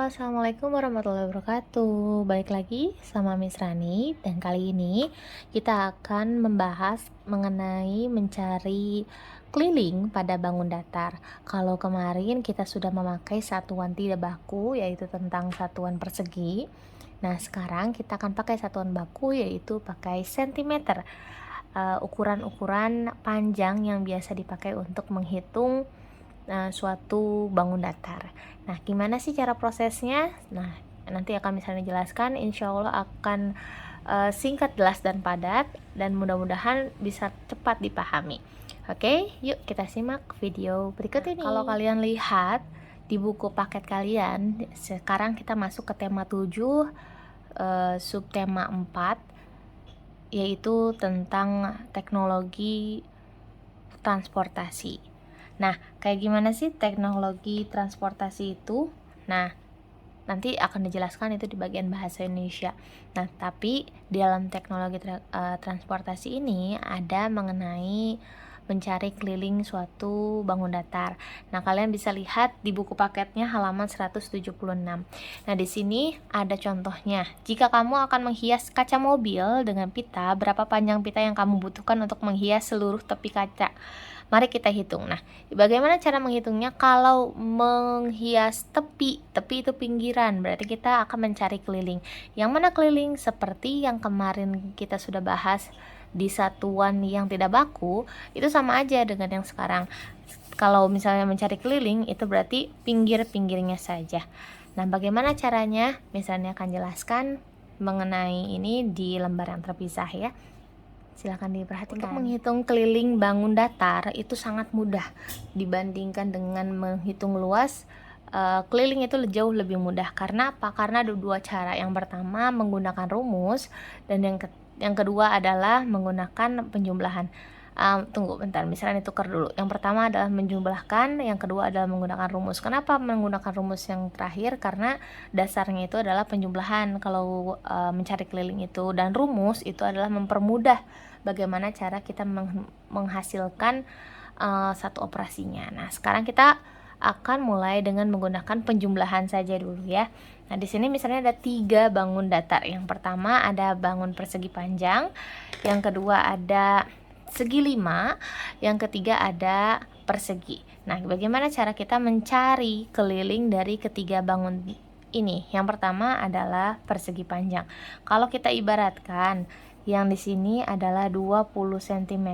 Assalamualaikum warahmatullahi wabarakatuh. Balik lagi sama Miss Rani, dan kali ini kita akan membahas mengenai mencari keliling pada bangun datar. Kalau kemarin kita sudah memakai satuan tidak baku, yaitu tentang satuan persegi. Nah, sekarang kita akan pakai satuan baku, yaitu pakai sentimeter. Ukuran-ukuran panjang yang biasa dipakai untuk menghitung suatu bangun datar. Nah, gimana sih cara prosesnya? Nah, nanti akan misalnya jelaskan. Insya Allah akan singkat, jelas, dan padat, dan mudah-mudahan bisa cepat dipahami. Oke, yuk kita simak video berikut ini. Kalau kalian lihat di buku paket kalian, sekarang kita masuk ke tema 7, subtema 4, yaitu tentang teknologi transportasi. Nah, kayak gimana sih teknologi transportasi itu? Nah, nanti akan dijelaskan itu di bagian bahasa Indonesia. Nah, tapi di dalam teknologi transportasi ini ada mengenai mencari keliling suatu bangun datar. Nah, kalian bisa lihat di buku paketnya halaman 176. Nah, di sini ada contohnya. Jika kamu akan menghias kaca mobil dengan pita, berapa panjang pita yang kamu butuhkan untuk menghias seluruh tepi kaca? Mari kita hitung. Nah, bagaimana cara menghitungnya? Kalau menghias tepi itu pinggiran, berarti kita akan mencari keliling. Yang mana keliling? Seperti yang kemarin kita sudah bahas di satuan yang tidak baku, itu sama aja dengan yang sekarang. Kalau misalnya mencari keliling, itu berarti pinggir-pinggirnya saja. Nah, bagaimana caranya? Misalnya akan jelaskan mengenai ini di lembar yang terpisah ya. Silahkan diperhatikan. Untuk menghitung keliling bangun datar itu sangat mudah dibandingkan dengan menghitung luas. Keliling itu jauh lebih mudah. Karena apa? Karena ada dua cara. Yang pertama menggunakan rumus, dan yang kedua adalah menggunakan penjumlahan. Tunggu bentar, misalnya ditukar dulu. Yang pertama adalah menjumlahkan, yang kedua adalah menggunakan rumus. Kenapa menggunakan rumus yang terakhir? Karena dasarnya itu adalah penjumlahan kalau mencari keliling itu, dan rumus itu adalah mempermudah bagaimana cara kita menghasilkan satu operasinya. Nah, sekarang kita akan mulai dengan menggunakan penjumlahan saja dulu ya. Nah, di sini misalnya ada 3 bangun datar. Yang pertama ada bangun persegi panjang, yang kedua ada segi 5, yang ketiga ada persegi. Nah, bagaimana cara kita mencari keliling dari ketiga bangun ini? Yang pertama adalah persegi panjang. Kalau kita ibaratkan, yang di sini adalah 20 cm,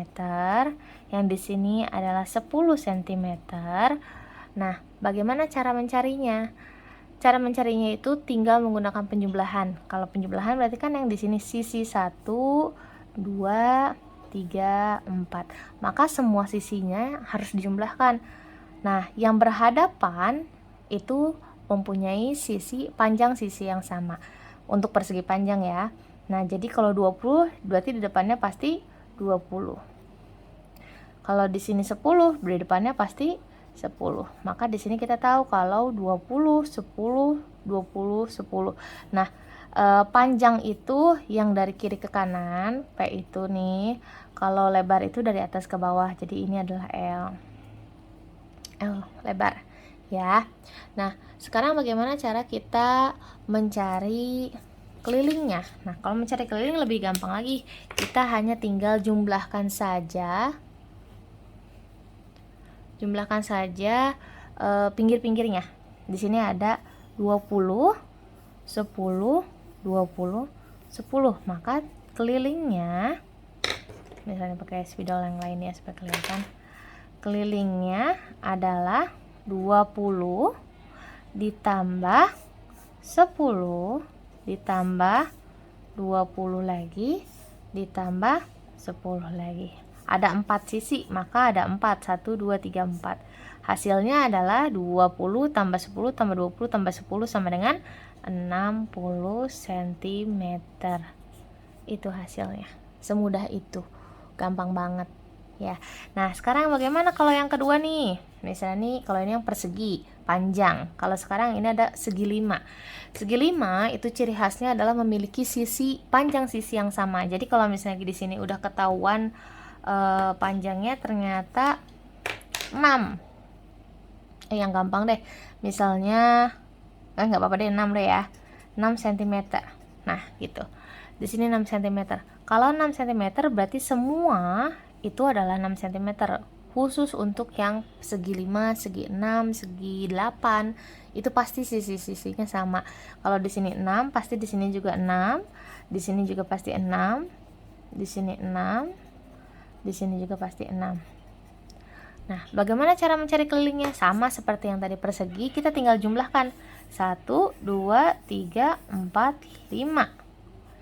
yang di sini adalah 10 cm. Nah, bagaimana cara mencarinya? Cara mencarinya itu tinggal menggunakan penjumlahan. Kalau penjumlahan berarti kan yang di sini sisi 1, 2, 3, 4. Maka semua sisinya harus dijumlahkan. Nah, yang berhadapan itu mempunyai panjang sisi yang sama. Untuk persegi panjang ya. Nah, jadi kalau 20 berarti di depannya pasti 20. Kalau di sini 10, di depannya pasti 10. Maka di sini kita tahu kalau 20, 10, 20, 10. Nah, panjang itu yang dari kiri ke kanan, P itu nih. Kalau lebar itu dari atas ke bawah. Jadi ini adalah L lebar ya. Nah, sekarang bagaimana cara kita mencari kelilingnya? Nah, kalau mencari keliling lebih gampang lagi. Kita hanya tinggal jumlahkan saja pinggir-pinggirnya. Di sini ada 20, 10, 20, 10. Maka kelilingnya, misalnya pakai spidol yang lain ya supaya kelihatan. Kelilingnya adalah 20 ditambah 10 ditambah 20 lagi ditambah 10 lagi. Ada 4 sisi, maka ada 4, 1, 2, 3, 4. Hasilnya adalah 20 tambah 10 tambah 20 tambah 10 sama dengan 60 cm. Itu hasilnya. Semudah itu. Gampang banget ya. Nah, sekarang bagaimana kalau yang kedua nih? Misalnya nih, kalau ini yang persegi panjang. Kalau sekarang ini ada segi 5. Segi 5 itu ciri khasnya adalah memiliki panjang sisi yang sama. Jadi kalau misalnya di sini udah ketahuan panjangnya ternyata 6. Yang gampang deh. Misalnya nggak apa-apa deh 6 deh ya, 6 cm. Nah gitu, di sini 6 cm. Kalau 6 cm berarti semua itu adalah 6 cm, khusus untuk yang segi 5, segi 6, segi 8 itu pasti sisi-sisinya sama. Kalau di sini 6, pasti di sini juga 6, di sini juga pasti 6, di sini 6, di sini juga pasti 6. Nah, bagaimana cara mencari kelilingnya? Sama seperti yang tadi persegi, kita tinggal jumlahkan 1, 2, 3, 4, 5.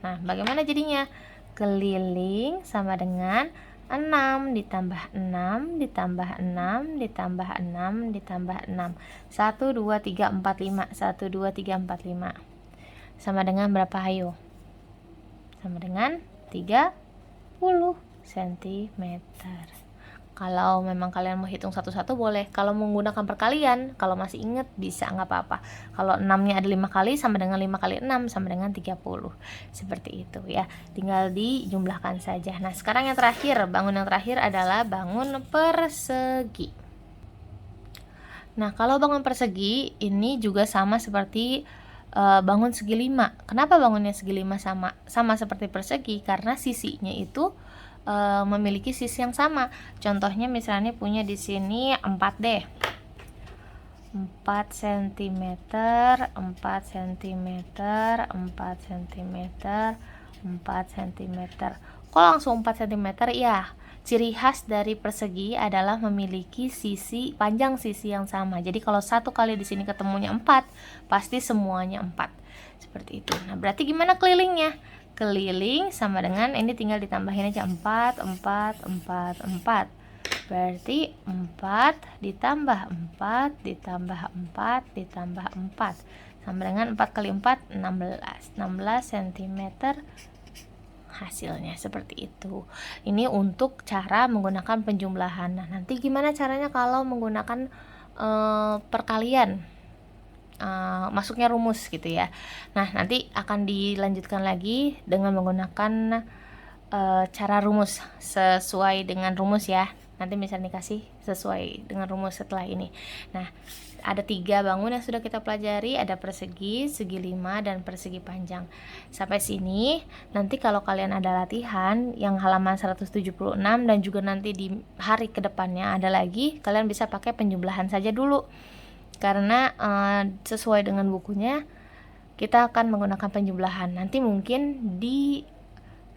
Nah, bagaimana jadinya? Keliling sama dengan 6 ditambah 6 ditambah 6 ditambah 6 ditambah 6. 1, 2, 3, 4, 5. 1, 2, 3, 4, 5. Sama dengan berapa, ayo? Sama dengan 30 cm. Kalau memang kalian mau hitung satu-satu boleh. Kalau menggunakan perkalian, kalau masih ingat bisa, nggak apa-apa. Kalau 6-nya ada 5 kali, sama dengan 5 kali 6 sama dengan 30. Seperti itu ya. Tinggal dijumlahkan saja. Nah, sekarang yang terakhir, bangun yang terakhir adalah bangun persegi. Nah, kalau bangun persegi ini juga sama seperti bangun segi 5. Kenapa bangunnya segi 5 sama seperti persegi? Karena sisinya itu memiliki sisi yang sama. Contohnya misalnya punya di sini 4 deh. 4 cm, 4 cm, 4 cm, 4 cm. Kok langsung 4 cm? Ya, ciri khas dari persegi adalah memiliki sisi panjang sisi yang sama. Jadi kalau satu kali di sini ketemunya 4, pasti semuanya 4. Seperti itu. Nah, berarti gimana kelilingnya? Keliling sama dengan ini tinggal ditambahin aja 4, 4, 4, 4. Berarti 4 ditambah 4 ditambah 4 ditambah 4 sama dengan 4 kali 4 16 cm hasilnya. Seperti itu. Ini untuk cara menggunakan penjumlahan. Nah, nanti gimana caranya kalau menggunakan perkalian, masuknya rumus gitu ya. Nah, nanti akan dilanjutkan lagi dengan menggunakan cara rumus sesuai dengan rumus ya. Nanti misalnya dikasih sesuai dengan rumus setelah ini. Nah, ada 3 bangun yang sudah kita pelajari, ada persegi, segi 5, dan persegi panjang. Sampai sini, nanti kalau kalian ada latihan yang halaman 176 dan juga nanti di hari kedepannya ada lagi, kalian bisa pakai penjumlahan saja dulu. Karena sesuai dengan bukunya kita akan menggunakan penjumlahan. Nanti mungkin di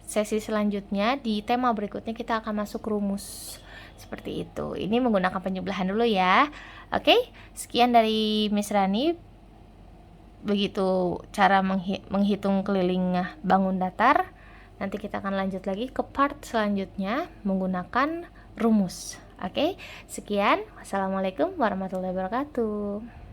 sesi selanjutnya, di tema berikutnya kita akan masuk rumus. Seperti itu. Ini menggunakan penjumlahan dulu ya. Oke, sekian dari Miss Rani. Begitu cara menghitung keliling bangun datar. Nanti kita akan lanjut lagi ke part selanjutnya menggunakan rumus. Oke, sekian. Wassalamualaikum warahmatullahi wabarakatuh.